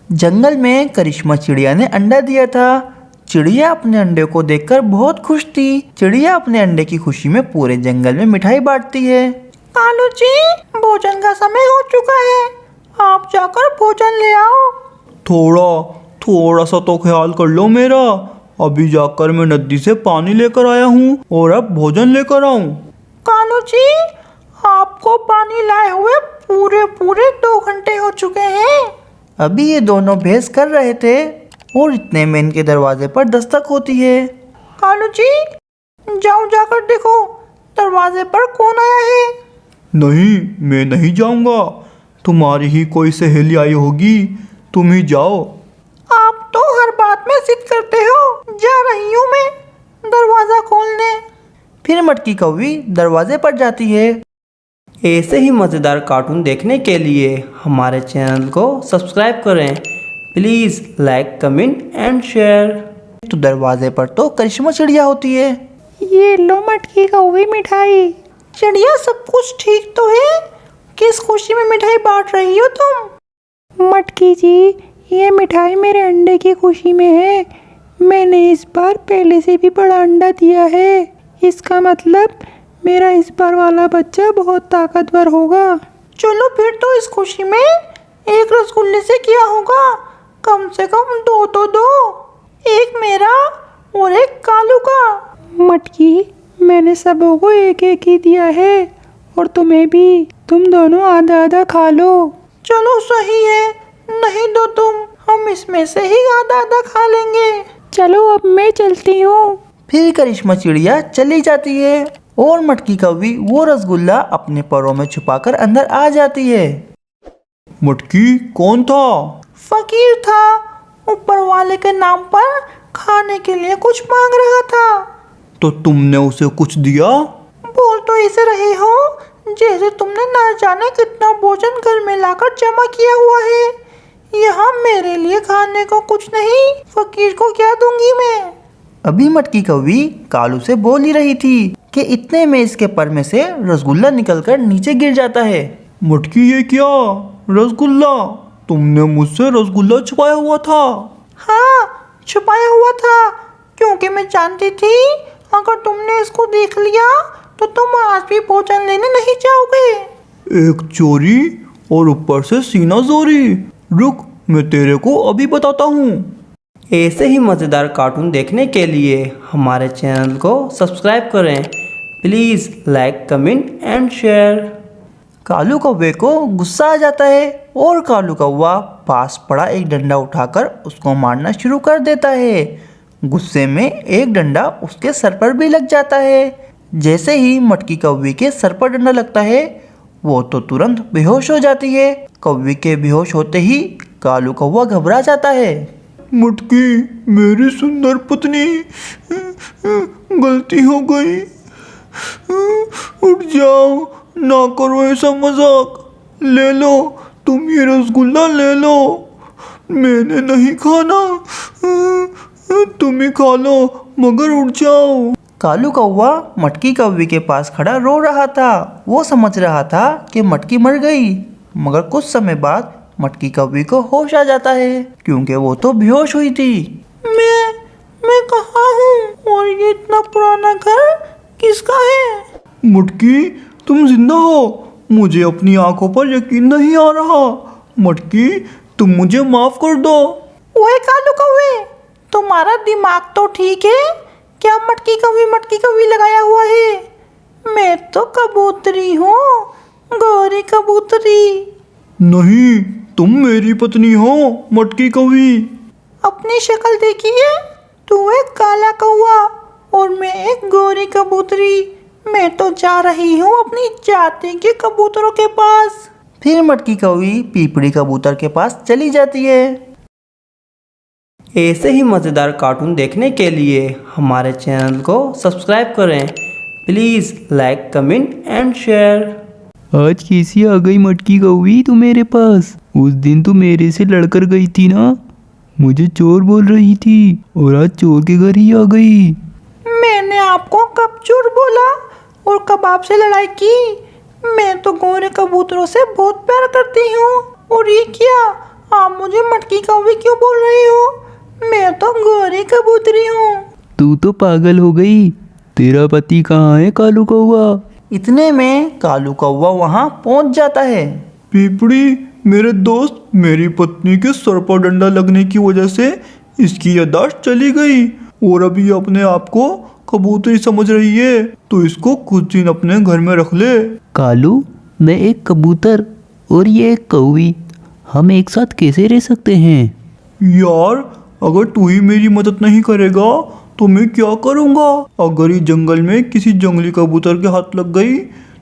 जंगल में करिश्मा चिड़िया ने अंडा दिया था। चिड़िया अपने अंडे को देखकर बहुत खुश थी। चिड़िया अपने अंडे की खुशी में पूरे जंगल में मिठाई बांटती है। कालू जी, भोजन का समय हो चुका है, आप जाकर भोजन ले आओ। थोड़ा सा तो ख्याल कर लो मेरा। अभी जाकर मैं नदी से पानी लेकर आया हूँ और अब भोजन लेकर आऊँ। कालू जी, आपको पानी लाए हुए पूरे 2 घंटे हो चुके हैं। अभी ये दोनों बहस कर रहे थे और इतने में इनके दरवाजे पर दस्तक होती है। कालू जी, जाओ जाकर देखो दरवाजे पर कौन आया है। नहीं, मैं नहीं जाऊँगा। तुम्हारी ही कोई सहेली आई होगी, तुम ही जाओ। आप तो हर बात में जिद करते हो। जा रही हूँ मैं दरवाजा खोलने। फिर मटकी कौवी दरवाजे पर जाती है। ऐसे ही मज़ेदार कार्टून देखने के लिए हमारे चैनल को सब्सक्राइब करें। Please like, comment and share. तो दरवाजे पर तो करिश्मा चिड़िया होती है। ये लो मटकी कौवी मिठाई। चिड़िया, सब कुछ ठीक तो है? किस खुशी में मिठाई बांट रही हो तुम? मटकी जी, ये मिठाई मेरे अंडे की खुशी में है। मैंने इस बार पहले से भी बड़ा अंडा दिया है। इसका मतलब मेरा इस बार वाला बच्चा बहुत ताकतवर होगा। चलो फिर तो इस खुशी में एक रसगुल्ले से क्या होगा, कम से कम 2 तो दो। एक मेरा और एक कालू का। मटकी, मैंने सबों को एक एक ही दिया है और तुम्हें भी। तुम दोनों आधा आधा खा लो। चलो सही है, नहीं दो तुम, हम इसमें से ही आधा आधा खा लेंगे। चलो अब मैं चलती हूँ। फिर करिश्मा चिड़िया चली जाती है और मटकी कौवी वो रसगुल्ला अपने परों में छुपाकर अंदर आ जाती है। मटकी, कौन था? फकीर था, ऊपर वाले के नाम पर खाने के लिए कुछ मांग रहा था। तो तुमने उसे कुछ दिया? बोल तो ऐसे रहे हो जैसे तुमने न जाने कितना भोजन घर में लाकर जमा किया हुआ है। यहाँ मेरे लिए खाने को कुछ नहीं, फकीर को क्या दूंगी मैं। अभी मटकी कौवी कालू से बोल ही रही थी कि इतने में इसके पर में से रसगुल्ला निकलकर नीचे गिर जाता है। मटकी, ये क्या? रसगुल्ला? तुमने मुझसे रसगुल्ला छुपाया हुआ था? हाँ, छुपाया हुआ था, क्योंकि मैं जानती थी अगर तुमने इसको देख लिया तो तुम आज भी भोजन लेने नहीं जाओगे। एक चोरी और ऊपर से सीना जोरी। रुक, मैं तेरे को अभी बताता हूँ। ऐसे ही मज़ेदार कार्टून देखने के लिए हमारे चैनल को सब्सक्राइब करें। Please like, comment and share. Kalu कौवे को गुस्सा आ जाता है और कालू कौवा पास पड़ा एक डंडा उठाकर उसको मारना शुरू कर देता है। गुस्से में एक डंडा उसके सर पर भी लग जाता है। जैसे ही मटकी कौवी के सर पर डंडा लगता है वो तो तुरंत बेहोश हो जाती है। कौवी के बेहोश होते ही कालू कौवा घबरा जाता है। मटकी, मेरी सुंदर पत्नी, गलती हो गई। उठ जाओ, ना करो ऐसा मजाक। ले लो, तुम ये रसगुल्ला ले लो। मैंने नहीं खाना, तुम ही खा लो, मगर उठ जाओ। कालू कौवा मटकी कौवी के पास खड़ा रो रहा था। वो समझ रहा था कि मटकी मर गई, मगर कुछ समय बाद मटकी कौवी को होश आ जाता है क्योंकि वो तो बेहोश हुई थी। मैं कहाँ हूँ और ये इतना पुराना घर किसका है? मटकी, तुम जिंदा हो? मुझे अपनी आंखों पर यकीन नहीं आ रहा। मटकी, तुम मुझे माफ कर दो। ओए कालू कौवे, तुम्हारा दिमाग तो ठीक है क्या? मटकी कौवी लगाया हुआ है। मैं तो कबूतरी हूँ, गौरी कबूतरी। नहीं, तुम मेरी पत्नी हो, मटकी कौवी। अपनी शक्ल देखिए, तू एक काला कौवा और मैं एक गौरी कबूतरी। मैं तो जा रही हूँ अपनी जाति के कबूतरों के पास। फिर मटकी कौवी पीपड़ी कबूतर के पास चली जाती है। ऐसे ही मज़ेदार कार्टून देखने के लिए हमारे चैनल को सब्सक्राइब करें। Please like, comment and share. आज कैसी आ गई मटकी कौवी तू मेरे पास? उस दिन तू मेरे से लड़कर गई थी ना, मुझे चोर बोल रही थी और आज चोर के घर ही आ गई। मैंने आपको कब चोर बोला और कब आपसे लड़ाई की? मैं तो गोरे कबूतरों से बहुत प्यार करती हूँ। और ये क्या, आप मुझे मटकी कौवी क्यों बोल रही हो? मैं तो गोरी कबूतरी हूँ। तू तो पागल हो गई। तेरा पति कहाँ है कालू कौवा? इतने में कालू कौवा वहाँ पहुँच जाता है। पीपड़ी, मेरे दोस्त, मेरी पत्नी के सर पर डंडा लगने की वजह से इसकी याददाश्त चली गई और अभी अपने आप को कबूतरी समझ रही है, तो इसको कुछ दिन अपने घर में रख ले। कालू, मैं एक कबूतर और ये एक कौवी, हम एक साथ कैसे रह सकते हैं? यार, अगर तू ही मेरी मदद नहीं करेगा तो मैं क्या करूँगा? अगर ये जंगल में किसी जंगली कबूतर के हाथ लग गई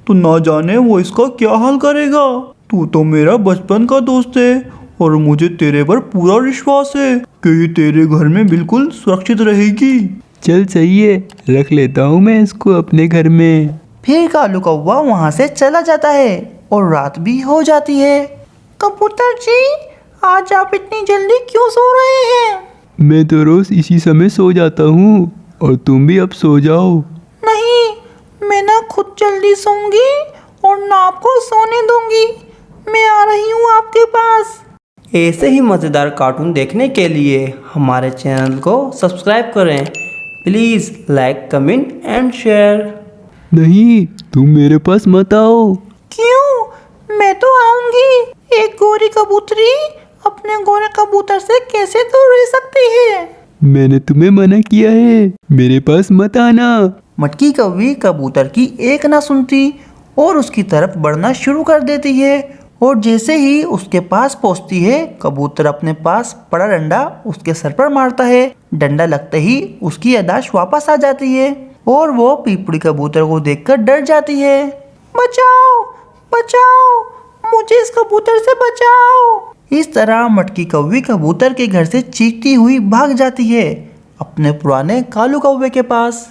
तो ना जाने वो इसका क्या हाल करेगा। तू तो मेरा बचपन का दोस्त है और मुझे तेरे पर पूरा विश्वास है कि ये तेरे घर में बिल्कुल सुरक्षित रहेगी। चल सही है, रख लेता हूँ मैं इसको अपने घर में। फिर कालू कौवा वहाँ से चला जाता है और रात भी हो जाती है। कबूतर जी, आज आप इतनी जल्दी क्यों सो रहे हैं? मैं तो रोज इसी समय सो जाता हूँ और तुम भी अब सो जाओ। नहीं, मैं ना खुद जल्दी सोऊंगी और ना आपको सोने दूंगी। मैं आ रही हूँ आपके पास। ऐसे ही मज़ेदार कार्टून देखने के लिए हमारे चैनल को सब्सक्राइब करें। Please like, comment and share. नहीं, तुम मेरे पास मत आओ। क्यों? मैं तो आऊंगी। एक गोरी कबूतरी अपने गोरे कबूतर से कैसे दूर रह सकती है? मैंने तुम्हें मना किया है, मेरे पास मत आना। मटकी कौवी कबूतर की एक ना सुनती और उसकी तरफ बढ़ना शुरू कर देती है और जैसे ही उसके पास पहुंचती है, कबूतर अपने पास पड़ा डंडा उसके सर पर मारता है। डंडा लगते ही उसकी याददाश्त वापस आ जाती है और वो पीपड़ी कबूतर को देखकर डर जाती है। बचाओ, बचाओ, मुझे इस कबूतर से बचाओ। इस तरह मटकी कौवी कबूतर के घर से चीखती हुई भाग जाती है अपने पुराने कालू कौवे के पास।